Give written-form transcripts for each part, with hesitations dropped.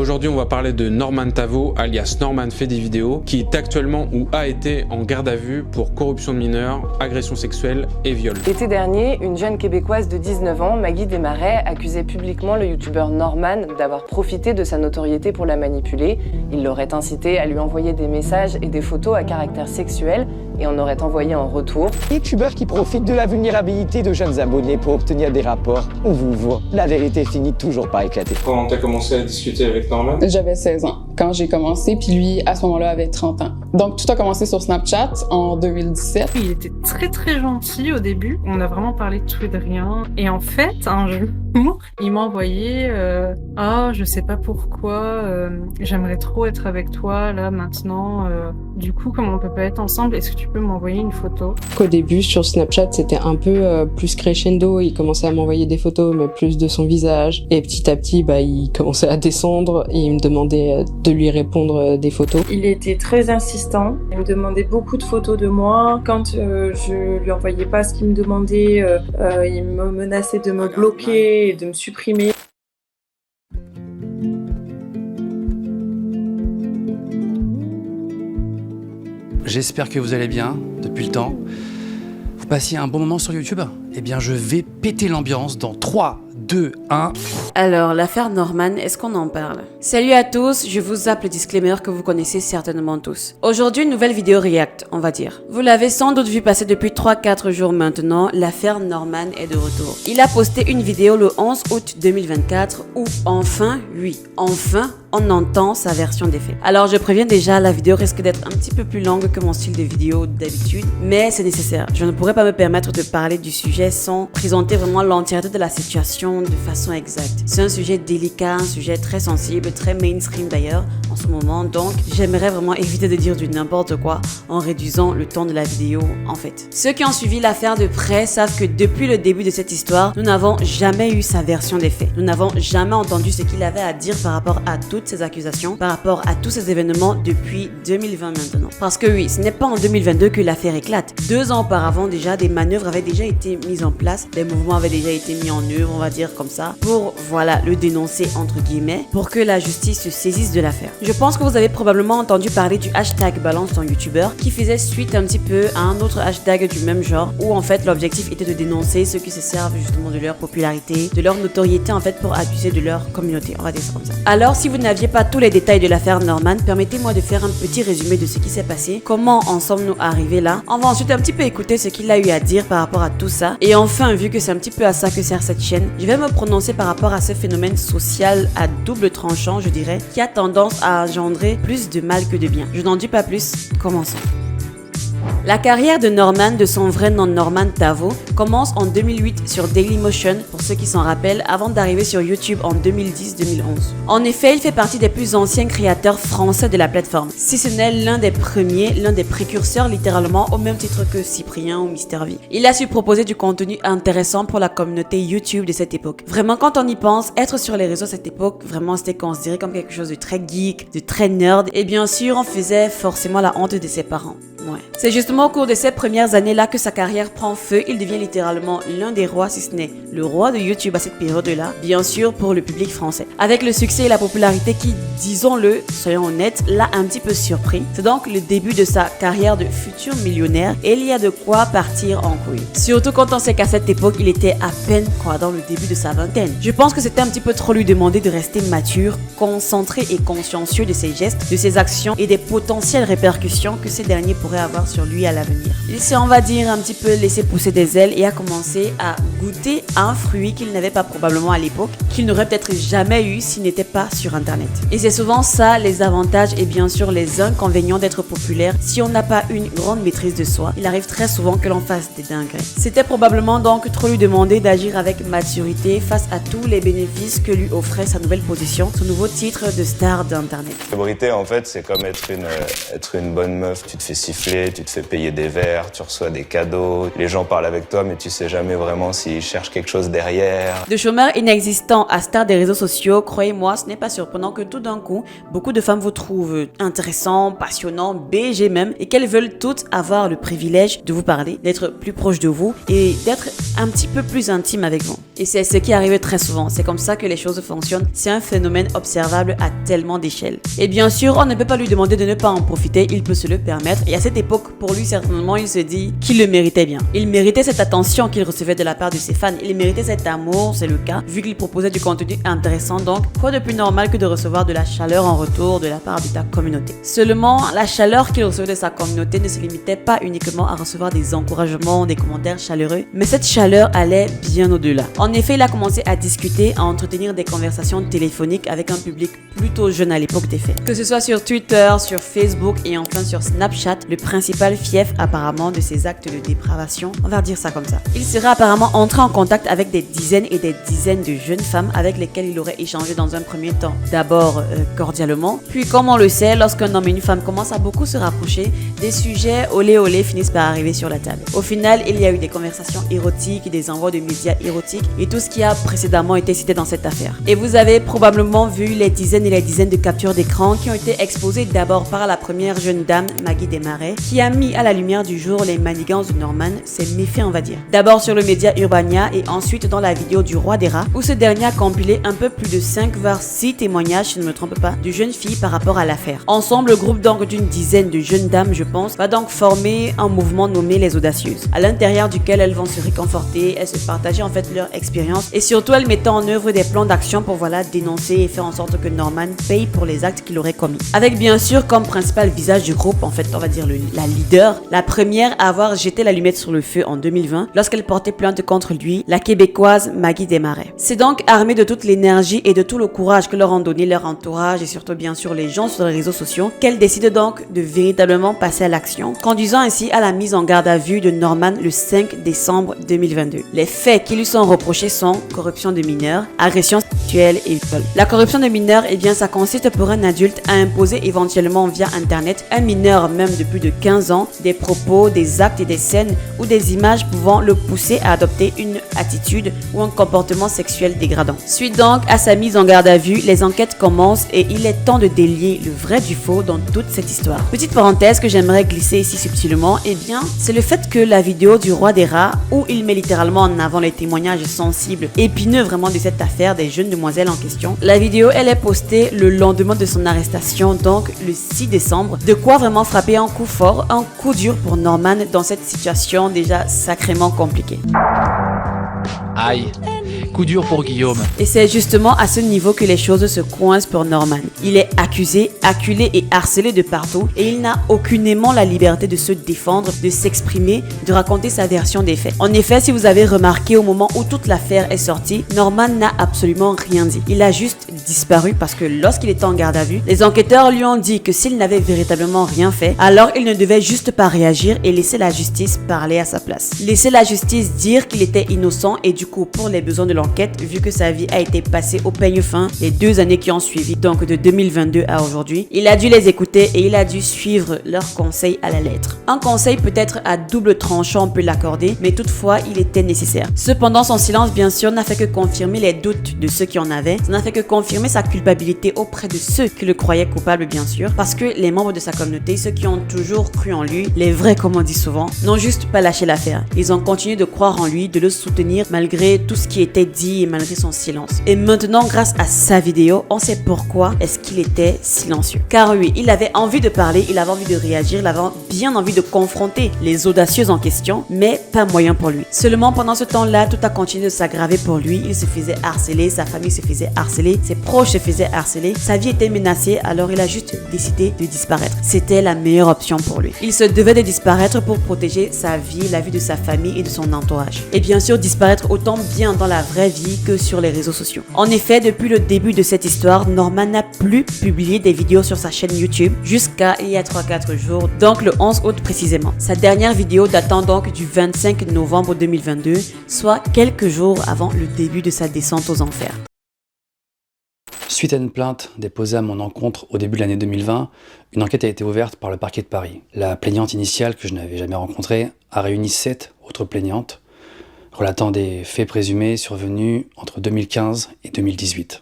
Aujourd'hui, on va parler de Norman Tavo, alias Norman fait des vidéos, qui est actuellement ou a été en garde à vue pour corruption de mineurs, agression sexuelle et viol. L'été dernier, une jeune québécoise de 19 ans, Maggie Desmarais, accusait publiquement le youtubeur Norman d'avoir profité de sa notoriété pour la manipuler. Il l'aurait incité à lui envoyer des messages et des photos à caractère sexuel et en aurait envoyé en retour. Youtubeurs qui profitent de la vulnérabilité de jeunes abonnés pour obtenir des rapports, on vous voit. La vérité finit toujours par éclater. Quand t'as commencé à discuter avec Norman? J'avais 16 ans quand j'ai commencé, puis lui, à ce moment-là, avait 30 ans. Donc, tout a commencé sur Snapchat en 2017. Il était très gentil au début. On a vraiment parlé de tout et de rien. Et en fait, un jour, il m'a envoyé « Ah, je sais pas pourquoi, j'aimerais trop être avec toi, là, maintenant. Du coup, comme on peut pas être ensemble, est-ce que tu peux m'envoyer une photo ?» Qu'au début, sur Snapchat, c'était un peu plus crescendo. Il commençait à m'envoyer des photos, mais plus de son visage. Et petit à petit, il commençait à descendre et il me demandait de lui répondre des photos. Il était très insistant. Il me demandait beaucoup de photos de moi. Quand je lui envoyais pas ce qu'il me demandait, il me menaçait de me bloquer et de me supprimer. J'espère que vous allez bien depuis le temps. Vous passiez un bon moment sur YouTube? Eh bien, je vais péter l'ambiance dans 3, 2, 1. Alors, l'affaire Norman, est-ce qu'on en parle? Salut à tous, je vous zappe le disclaimer que vous connaissez certainement tous. Aujourd'hui, une nouvelle vidéo react, on va dire. Vous l'avez sans doute vu passer depuis 3-4 jours maintenant, l'affaire Norman est de retour. Il a posté une vidéo le 11 août 2024 où, enfin, on entend sa version des faits. Alors, je préviens déjà, la vidéo risque d'être un petit peu plus longue que mon style de vidéo d'habitude, mais c'est nécessaire. Je ne pourrais pas me permettre de parler du sujet sans présenter vraiment l'entièreté de la situation de façon exacte. C'est un sujet délicat, un sujet très sensible, très mainstream d'ailleurs en ce moment, donc j'aimerais vraiment éviter de dire du n'importe quoi en réduisant le temps de la vidéo en fait. Ceux qui ont suivi l'affaire de près savent que depuis le début de cette histoire, nous n'avons jamais eu sa version des faits. Nous n'avons jamais entendu ce qu'il avait à dire par rapport à toutes ces accusations, par rapport à tous ces événements depuis 2020 maintenant. Parce que oui, ce n'est pas en 2022 que l'affaire éclate. 2 ans auparavant déjà, des manœuvres avaient déjà été mises en place, des mouvements avaient déjà été mis en œuvre, on va dire comme ça, pour, voilà, le dénoncer entre guillemets, pour que la justice se saisisse de l'affaire. Je pense que vous avez probablement entendu parler du hashtag balance ton youtubeur qui faisait suite un petit peu à un autre hashtag du même genre où en fait l'objectif était de dénoncer ceux qui se servent justement de leur popularité, de leur notoriété en fait pour abuser de leur communauté, on va dire ça comme ça. Alors si vous n'aviez pas tous les détails de l'affaire Norman, permettez-moi de faire un petit résumé de ce qui s'est passé, comment en sommes-nous arrivés là. On va ensuite un petit peu écouter ce qu'il a eu à dire par rapport à tout ça et enfin vu que c'est un petit peu à ça que sert cette chaîne, je vais me prononcer par rapport à ce phénomène social à double tranchant je dirais, qui a tendance à engendrer plus de mal que de bien. Je n'en dis pas plus, commençons. La carrière de Norman, de son vrai nom Norman Tavo, commence en 2008 sur Dailymotion, pour ceux qui s'en rappellent, avant d'arriver sur YouTube en 2010-2011. En effet, il fait partie des plus anciens créateurs français de la plateforme, si ce n'est l'un des premiers, l'un des précurseurs littéralement, au même titre que Cyprien ou MrV. Il a su proposer du contenu intéressant pour la communauté YouTube de cette époque. Vraiment, quand on y pense, être sur les réseaux à cette époque, vraiment c'était considéré comme quelque chose de très geek, de très nerd, et bien sûr, on faisait forcément la honte de ses parents. Ouais. C'est justement au cours de ces premières années-là que sa carrière prend feu. Il devient littéralement l'un des rois, si ce n'est le roi de YouTube à cette période-là, bien sûr pour le public français. Avec le succès et la popularité qui, disons-le, soyons honnêtes, l'a un petit peu surpris. C'est donc le début de sa carrière de futur millionnaire et il y a de quoi partir en couille. Surtout quand on sait qu'à cette époque, il était à peine dans le début de sa vingtaine. Je pense que c'était un petit peu trop lui demander de rester mature, concentré et consciencieux de ses gestes, de ses actions et des potentielles répercussions que ces derniers pourraient avoir sur lui à l'avenir. Il s'est, on va dire, un petit peu laissé pousser des ailes et a commencé à goûter un fruit qu'il n'avait pas probablement à l'époque, qu'il n'aurait peut-être jamais eu s'il n'était pas sur internet. Et c'est souvent ça les avantages et bien sûr les inconvénients d'être populaire. Si on n'a pas une grande maîtrise de soi, il arrive très souvent que l'on fasse des dingueries. C'était probablement donc trop lui demander d'agir avec maturité face à tous les bénéfices que lui offrait sa nouvelle position, son nouveau titre de star d'internet. La célébrité en fait c'est comme être une bonne meuf, tu te fais siffler souffler, tu te fais payer des verres, tu reçois des cadeaux, les gens parlent avec toi mais tu sais jamais vraiment s'ils cherchent quelque chose derrière. De chômeur inexistant à star des réseaux sociaux, croyez-moi, ce n'est pas surprenant que tout d'un coup, beaucoup de femmes vous trouvent intéressant, passionnant, BG même, et qu'elles veulent toutes avoir le privilège de vous parler, d'être plus proche de vous et d'être un petit peu plus intime avec vous. Et c'est ce qui arrive très souvent, c'est comme ça que les choses fonctionnent, c'est un phénomène observable à tellement d'échelles. Et bien sûr, on ne peut pas lui demander de ne pas en profiter, il peut se le permettre, et à cette époque, pour lui certainement, il se dit qu'il le méritait bien. Il méritait cette attention qu'il recevait de la part de ses fans, il méritait cet amour, c'est le cas, vu qu'il proposait du contenu intéressant, donc quoi de plus normal que de recevoir de la chaleur en retour de la part de ta communauté. Seulement, la chaleur qu'il recevait de sa communauté ne se limitait pas uniquement à recevoir des encouragements, des commentaires chaleureux, mais cette chaleur allait bien au-delà. En effet, il a commencé à discuter, à entretenir des conversations téléphoniques avec un public plutôt jeune à l'époque des faits. Que ce soit sur Twitter, sur Facebook et enfin sur Snapchat, le principal fief apparemment de ses actes de dépravation, on va dire ça comme ça. Il serait apparemment entré en contact avec des dizaines et des dizaines de jeunes femmes avec lesquelles il aurait échangé dans un premier temps. D'abord cordialement, puis comme on le sait, lorsqu'un homme et une femme commencent à beaucoup se rapprocher, des sujets olé olé finissent par arriver sur la table. Au final, il y a eu des conversations érotiques, des envois de médias érotiques et tout ce qui a précédemment été cité dans cette affaire. Et vous avez probablement vu les dizaines et les dizaines de captures d'écran qui ont été exposées d'abord par la première jeune dame, Maggie Desmarais, qui a mis à la lumière du jour les manigances de Norman, ses méfaits on va dire. D'abord sur le média Urbania et ensuite dans la vidéo du Roi des Rats, où ce dernier a compilé un peu plus de 5 voire 6 témoignages, si je ne me trompe pas, de jeunes filles par rapport à l'affaire. Ensemble, le groupe donc d'une dizaine de jeunes dames, je pense, va donc former un mouvement nommé les Audacieuses, à l'intérieur duquel elles vont se réconforter, elles se partager en fait leur expérience et surtout elles mettant en œuvre des plans d'action pour dénoncer et faire en sorte que Norman paye pour les actes qu'il aurait commis. Avec bien sûr comme principal visage du groupe, en fait on va dire la leader, la première à avoir jeté l'allumette sur le feu en 2020 lorsqu'elle portait plainte contre lui, la québécoise Maggie Desmarais. C'est donc armée de toute l'énergie et de tout le courage que leur ont donné leur entourage et surtout bien sûr les gens sur les réseaux sociaux qu'elle décide donc de véritablement passer à l'action, conduisant ainsi à la mise en garde à vue de Norman le 5 décembre 2022. Les faits qui lui sont reprochés sont corruption de mineurs, agression sexuelle et viol. La corruption de mineurs, eh bien ça consiste pour un adulte à imposer éventuellement via internet un mineur même de plus de 15 ans des propos, des actes et des scènes ou des images pouvant le pousser à adopter une attitude ou un comportement sexuel dégradant. Suite donc à sa mise en garde à vue, les enquêtes commencent et il est temps de délier le vrai du faux dans toute cette histoire. Petite parenthèse que j'aimerais glisser ici subtilement, eh bien c'est le fait que la vidéo du Roi des Rats, où il met littéralement en avant les témoignages sensibles, épineux vraiment de cette affaire des jeunes demoiselles en question. La vidéo, elle est postée le lendemain de son arrestation, donc le 6 décembre. De quoi vraiment frapper un coup fort, un coup dur pour Norman dans cette situation déjà sacrément compliquée. Aïe, coup dur pour Guillaume. Et c'est justement à ce niveau que les choses se coincent pour Norman. Il est accusé, acculé et harcelé de partout et il n'a aucunement la liberté de se défendre, de s'exprimer, de raconter sa version des faits. En effet, si vous avez remarqué au moment où toute l'affaire est sortie, Norman n'a absolument rien dit. Il a juste disparu parce que lorsqu'il était en garde à vue, les enquêteurs lui ont dit que s'il n'avait véritablement rien fait, alors il ne devait juste pas réagir et laisser la justice parler à sa place. Laisser la justice dire qu'il était innocent et du coup pour les besoins de l'enquête, vu que sa vie a été passée au peigne fin les 2 années qui ont suivi, donc de 2022 à aujourd'hui, il a dû les écouter et il a dû suivre leurs conseils à la lettre. Un conseil peut-être à double tranchant, on peut l'accorder, mais toutefois il était nécessaire. Cependant son silence bien sûr n'a fait que confirmer les doutes de ceux qui en avaient, ça n'a fait que confirmer sa culpabilité auprès de ceux qui le croyaient coupable bien sûr, parce que les membres de sa communauté, ceux qui ont toujours cru en lui, les vrais comme on dit souvent, n'ont juste pas lâché l'affaire. Ils ont continué de croire en lui, de le soutenir malgré tout ce qui était dit et malgré son silence. Et maintenant grâce à sa vidéo, on sait pourquoi est-ce qu'il était silencieux. Car oui, il avait envie de parler, il avait envie de réagir, il avait bien envie de confronter les audacieuses en question, mais pas moyen pour lui. Seulement pendant ce temps-là, tout a continué de s'aggraver pour lui, il se faisait harceler, sa famille se faisait harceler, ses proches se faisaient harceler, sa vie était menacée, alors il a juste décidé de disparaître. C'était la meilleure option pour lui. Il se devait de disparaître pour protéger sa vie, la vie de sa famille et de son entourage. Et bien sûr disparaître autant bien dans la vraie vie que sur les réseaux sociaux. En effet, depuis le début de cette histoire, Norman n'a plus publié des vidéos sur sa chaîne YouTube jusqu'à il y a 3-4 jours, donc le 11 août précisément. Sa dernière vidéo datant donc du 25 novembre 2022, soit quelques jours avant le début de sa descente aux enfers. Suite à une plainte déposée à mon encontre au début de l'année 2020, une enquête a été ouverte par le parquet de Paris. La plaignante initiale, que je n'avais jamais rencontrée, a réuni 7 autres plaignantes, relatant des faits présumés survenus entre 2015 et 2018.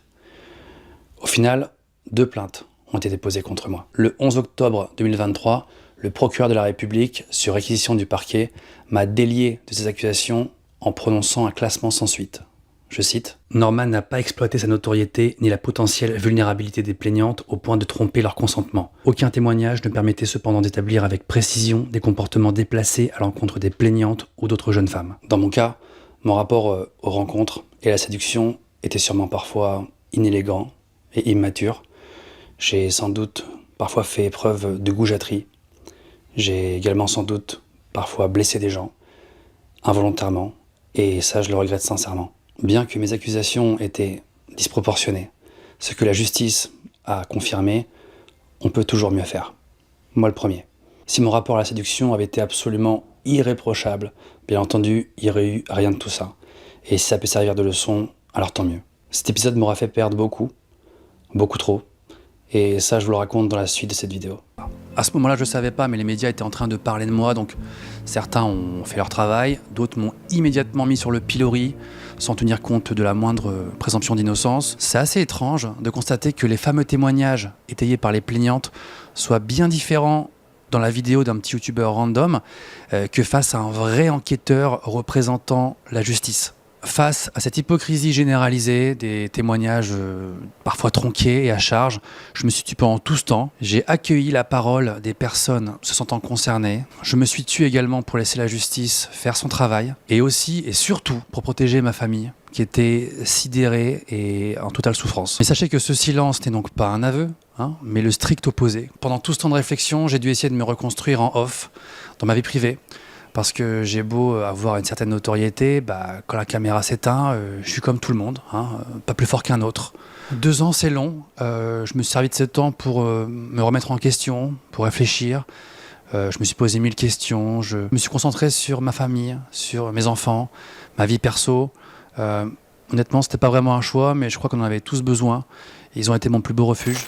Au final, 2 plaintes ont été déposées contre moi. Le 11 octobre 2023, le procureur de la République, sur réquisition du parquet, m'a délié de ces accusations en prononçant un classement sans suite. Je cite, « Norman n'a pas exploité sa notoriété ni la potentielle vulnérabilité des plaignantes au point de tromper leur consentement. Aucun témoignage ne permettait cependant d'établir avec précision des comportements déplacés à l'encontre des plaignantes ou d'autres jeunes femmes. Dans mon cas, mon rapport aux rencontres et à la séduction était sûrement parfois inélégant et immature. J'ai sans doute parfois fait preuve de goujaterie. J'ai également sans doute parfois blessé des gens, involontairement, et ça je le regrette sincèrement. Bien que mes accusations étaient disproportionnées, ce que la justice a confirmé, on peut toujours mieux faire. Moi le premier. Si mon rapport à la séduction avait été absolument irréprochable, bien entendu, il n'y aurait eu rien de tout ça. Et si ça peut servir de leçon, alors tant mieux. Cet épisode m'aura fait perdre beaucoup trop, et ça je vous le raconte dans la suite de cette vidéo. À ce moment-là, je ne savais pas, mais les médias étaient en train de parler de moi, donc certains ont fait leur travail, d'autres m'ont immédiatement mis sur le pilori, sans tenir compte de la moindre présomption d'innocence. C'est assez étrange de constater que les fameux témoignages étayés par les plaignantes soient bien différents dans la vidéo d'un petit youtubeur random que face à un vrai enquêteur représentant la justice. Face à cette hypocrisie généralisée, des témoignages parfois tronqués et à charge, je me suis tue pendant tout ce temps. J'ai accueilli la parole des personnes se sentant concernées. Je me suis tue également pour laisser la justice faire son travail. Et aussi et surtout pour protéger ma famille, qui était sidérée et en totale souffrance. Mais sachez que ce silence n'est donc pas un aveu, mais le strict opposé. Pendant tout ce temps de réflexion, j'ai dû essayer de me reconstruire en off, dans ma vie privée. Parce que j'ai beau avoir une certaine notoriété, quand la caméra s'éteint, je suis comme tout le monde, pas plus fort qu'un autre. 2 ans, c'est long. Je me suis servi de ce temps pour me remettre en question, pour réfléchir. Je me suis posé 1000 questions. Je me suis concentré sur ma famille, sur mes enfants, ma vie perso. Honnêtement, c'était pas vraiment un choix, mais je crois qu'on en avait tous besoin. Et ils ont été mon plus beau refuge.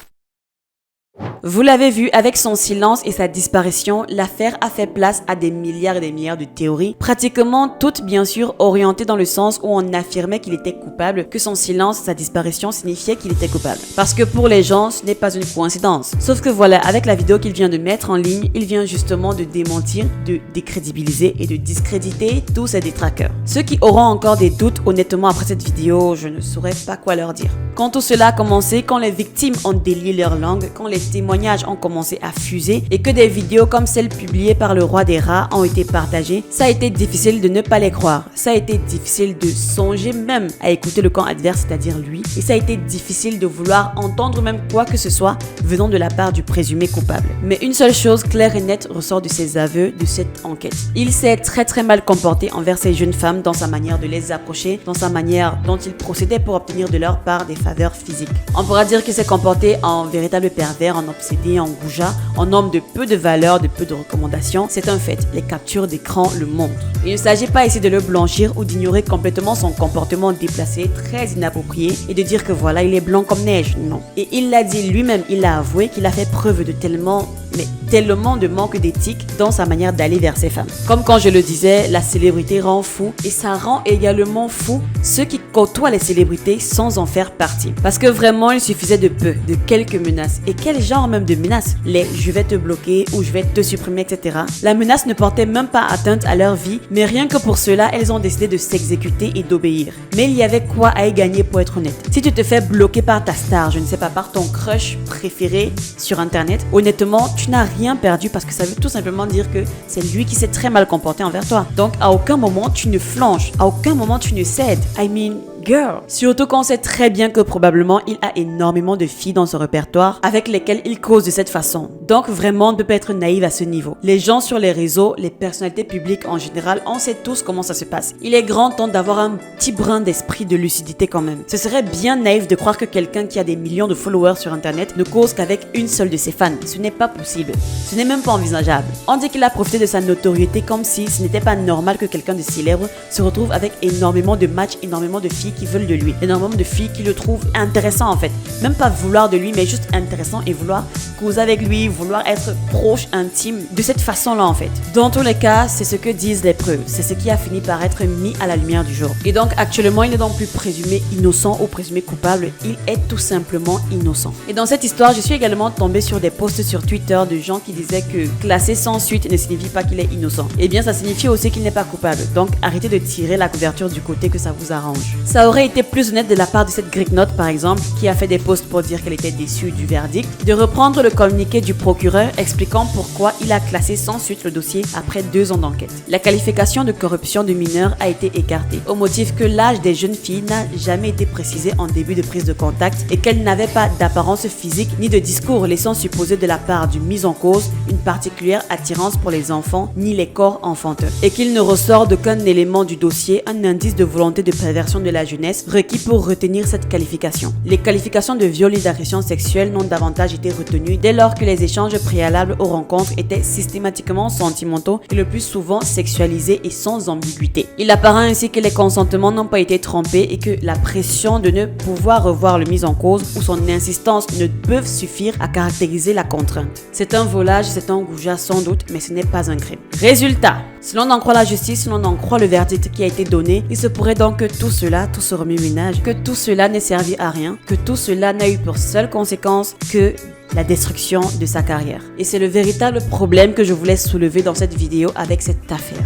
Vous l'avez vu, avec son silence et sa disparition, l'affaire a fait place à des milliards et des milliards de théories, pratiquement toutes bien sûr orientées dans le sens où on affirmait qu'il était coupable, que son silence, sa disparition signifiait qu'il était coupable. Parce que pour les gens, ce n'est pas une coïncidence. Sauf que voilà, avec la vidéo qu'il vient de mettre en ligne, il vient justement de démentir, de décrédibiliser et de discréditer tous ces détraqueurs. Ceux qui auront encore des doutes, honnêtement, après cette vidéo, je ne saurais pas quoi leur dire. Quand tout cela a commencé, quand les victimes ont délié leur langue, quand les témoignages ont commencé à fuser et que des vidéos comme celle publiée par le roi des rats ont été partagées, ça a été difficile de ne pas les croire. Ça a été difficile de songer même à écouter le camp adverse, c'est-à-dire lui. Et ça a été difficile de vouloir entendre même quoi que ce soit venant de la part du présumé coupable. Mais une seule chose claire et nette ressort de ses aveux, de cette enquête. Il s'est très mal comporté envers ces jeunes femmes dans sa manière de les approcher, dans sa manière dont il procédait pour obtenir de leur part des faveurs physiques. On pourra dire qu'il s'est comporté en véritable pervers, en obsédé, en goujat, en homme de peu de valeur, de peu de recommandations. C'est un fait, les captures d'écran le montrent. Il ne s'agit pas ici de le blanchir ou d'ignorer complètement son comportement déplacé, très inapproprié, et de dire que voilà, il est blanc comme neige, non. Et il l'a dit lui-même, il l'a avoué qu'il a fait preuve de tellement de manque d'éthique dans sa manière d'aller vers ces femmes. Comme quand je le disais, la célébrité rend fou, et ça rend également fou ceux qui côtoient les célébrités sans en faire partie. Parce que vraiment, il suffisait de peu, de quelques menaces. Et quel genre même de menaces? Les « je vais te bloquer » ou « je vais te supprimer », etc. La menace ne portait même pas atteinte à leur vie, mais rien que pour cela, elles ont décidé de s'exécuter et d'obéir. Mais il y avait quoi à y gagner pour être honnête? Si tu te fais bloquer par ta star, je ne sais pas, par ton crush préféré sur internet, honnêtement, tu n'as rien perdu parce que ça veut tout simplement dire que c'est lui qui s'est très mal comporté envers toi. Donc à aucun moment tu ne flanches, à aucun moment tu ne cèdes. I mean, girl. Surtout qu'on sait très bien que probablement il a énormément de filles dans son répertoire avec lesquelles il cause de cette façon. Donc vraiment, on ne peut pas être naïf à ce niveau. Les gens sur les réseaux, les personnalités publiques en général, on sait tous comment ça se passe. Il est grand temps d'avoir un petit brin d'esprit de lucidité quand même. Ce serait bien naïf de croire que quelqu'un qui a des millions de followers sur internet ne cause qu'avec une seule de ses fans. Ce n'est pas possible. Ce n'est même pas envisageable. On dit qu'il a profité de sa notoriété comme si ce n'était pas normal que quelqu'un de célèbre se retrouve avec énormément de matchs, énormément de filles filles qui veulent de lui, énormément de filles qui le trouvent intéressant en fait. Même pas vouloir de lui, mais juste intéressant et vouloir causer avec lui, vouloir être proche, intime, de cette façon-là en fait. Dans tous les cas, c'est ce que disent les preuves, c'est ce qui a fini par être mis à la lumière du jour. Et donc actuellement, il n'est donc plus présumé innocent ou présumé coupable, il est tout simplement innocent. Et dans cette histoire, je suis également tombée sur des posts sur Twitter de gens qui disaient que classé sans suite ne signifie pas qu'il est innocent. Eh bien, ça signifie aussi qu'il n'est pas coupable. Donc arrêtez de tirer la couverture du côté que ça vous arrange. Ça aurait été plus honnête de la part de cette Greek Note par exemple, qui a fait des posts pour dire qu'elle était déçue du verdict, de reprendre le communiqué du procureur expliquant pourquoi il a classé sans suite le dossier après 2 ans d'enquête. La qualification de corruption de mineurs a été écartée, au motif que l'âge des jeunes filles n'a jamais été précisé en début de prise de contact et qu'elles n'avaient pas d'apparence physique ni de discours laissant supposer de la part du mis en cause une particulière attirance pour les enfants ni les corps enfantins, et qu'il ne ressort d'aucun élément du dossier un indice de volonté de perversion de la jeunesse requis pour retenir cette qualification. Les qualifications de viol et d'agression sexuelle n'ont davantage été retenues dès lors que les échanges préalables aux rencontres étaient systématiquement sentimentaux et le plus souvent sexualisés et sans ambiguïté. Il apparaît ainsi que les consentements n'ont pas été trompés et que la pression de ne pouvoir revoir le mis en cause ou son insistance ne peuvent suffire à caractériser la contrainte. C'est un volage, c'est un goujat sans doute, mais ce n'est pas un crime. Résultat, si l'on en croit la justice, si l'on en croit le verdict qui a été donné, il se pourrait donc que tout cela, tout ce remue-ménage, que tout cela n'ait servi à rien, que tout cela n'a eu pour seule conséquence que la destruction de sa carrière. Et c'est le véritable problème que je voulais soulever dans cette vidéo avec cette affaire.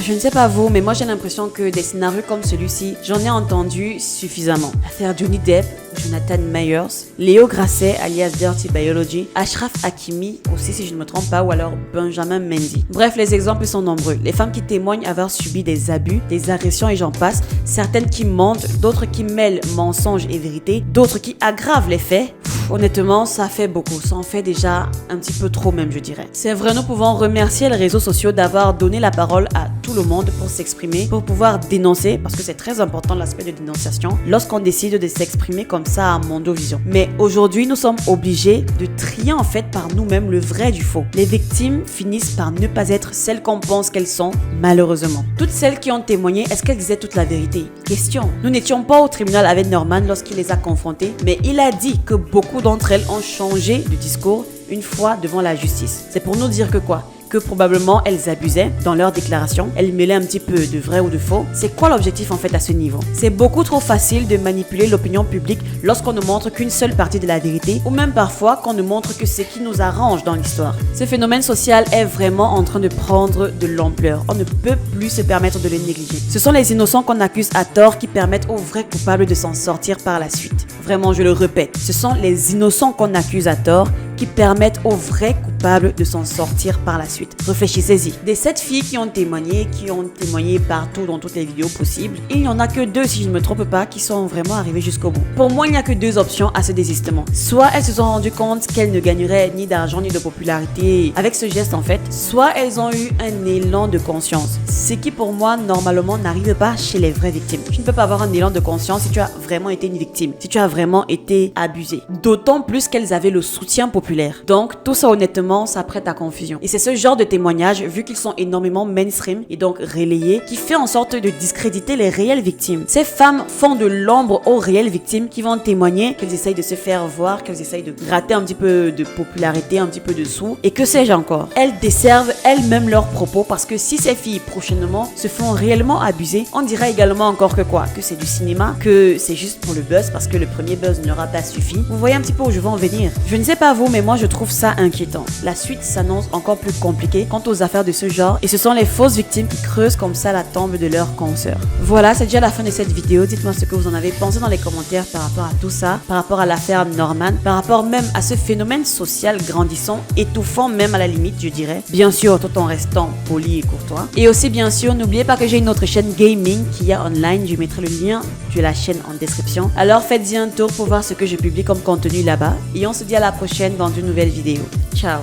Je ne sais pas vous, mais moi j'ai l'impression que des scénarios comme celui-ci, j'en ai entendu suffisamment. L'affaire Johnny Depp, Jonathan Meyers, Léo Grasset alias Dirty Biology, Ashraf Hakimi aussi si je ne me trompe pas, ou alors Benjamin Mendy. Bref, les exemples sont nombreux. Les femmes qui témoignent avoir subi des abus, des agressions et j'en passe, certaines qui mentent, d'autres qui mêlent mensonges et vérité, d'autres qui aggravent les faits. Honnêtement, ça fait beaucoup. Ça en fait déjà un petit peu trop même, je dirais. C'est vrai, nous pouvons remercier les réseaux sociaux d'avoir donné la parole à tout le monde pour s'exprimer, pour pouvoir dénoncer, parce que c'est très important l'aspect de dénonciation, lorsqu'on décide de s'exprimer comme ça à Mondovision. Mais aujourd'hui, nous sommes obligés de trier en fait par nous-mêmes le vrai du faux. Les victimes finissent par ne pas être celles qu'on pense qu'elles sont, malheureusement. Toutes celles qui ont témoigné, est-ce qu'elles disaient toute la vérité? Question. Nous n'étions pas au tribunal avec Norman lorsqu'il les a confrontées, mais il a dit que beaucoup d'entre elles ont changé de discours une fois devant la justice. C'est pour nous dire que quoi? Que probablement elles abusaient dans leurs déclarations, elles mêlaient un petit peu de vrai ou de faux. C'est quoi l'objectif en fait à ce niveau? C'est beaucoup trop facile de manipuler l'opinion publique lorsqu'on ne montre qu'une seule partie de la vérité, ou même parfois qu'on ne montre que ce qui nous arrange dans l'histoire. Ce phénomène social est vraiment en train de prendre de l'ampleur. On ne peut plus se permettre de le négliger. Ce sont les innocents qu'on accuse à tort qui permettent aux vrais coupables de s'en sortir par la suite. Vraiment, je le répète, ce sont les innocents qu'on accuse à tort qui permettent aux vrais coupables de s'en sortir par la suite. Réfléchissez-y. Des 7 filles qui ont témoigné partout dans toutes les vidéos possibles, il n'y en a que 2, si je ne me trompe pas, qui sont vraiment arrivées jusqu'au bout. Pour moi, il n'y a que 2 options à ce désistement. Soit elles se sont rendues compte qu'elles ne gagneraient ni d'argent ni de popularité avec ce geste en fait, soit elles ont eu un élan de conscience. Ce qui pour moi, normalement, n'arrive pas chez les vraies victimes. Tu ne peux pas avoir un élan de conscience si tu as vraiment été une victime, si tu as vraiment été abusé. D'autant plus qu'elles avaient le soutien populaire. Donc, tout ça honnêtement, ça prête à confusion. Et c'est ce genre de témoignages, vu qu'ils sont énormément mainstream et donc relayés, qui fait en sorte de discréditer les réelles victimes. Ces femmes font de l'ombre aux réelles victimes qui vont témoigner qu'elles essayent de se faire voir, qu'elles essayent de gratter un petit peu de popularité, un petit peu de sous, et que sais-je encore. Elles desservent elles-mêmes leurs propos parce que si ces filles prochainement se font réellement abuser, on dira également encore que quoi? Que c'est du cinéma, que c'est juste pour le buzz parce que le premier buzz n'aura pas suffi. Vous voyez un petit peu où je veux en venir. Je ne sais pas vous, mais moi je trouve ça inquiétant. La suite s'annonce encore plus compliquée quant aux affaires de ce genre et ce sont les fausses victimes qui creusent comme ça la tombe de leurs consoeurs. Voilà, c'est déjà la fin de cette vidéo. Dites-moi ce que vous en avez pensé dans les commentaires par rapport à tout ça, par rapport à l'affaire Norman, par rapport même à ce phénomène social grandissant, étouffant même à la limite, je dirais. Bien sûr, tout en restant poli et courtois. Et aussi, bien sûr, n'oubliez pas que j'ai une autre chaîne gaming qui est online. Je mettrai le lien de la chaîne en description. Alors faites-y un tour pour voir ce que je publie comme contenu là-bas. Et on se dit à la prochaine dans une nouvelle vidéo. Ciao!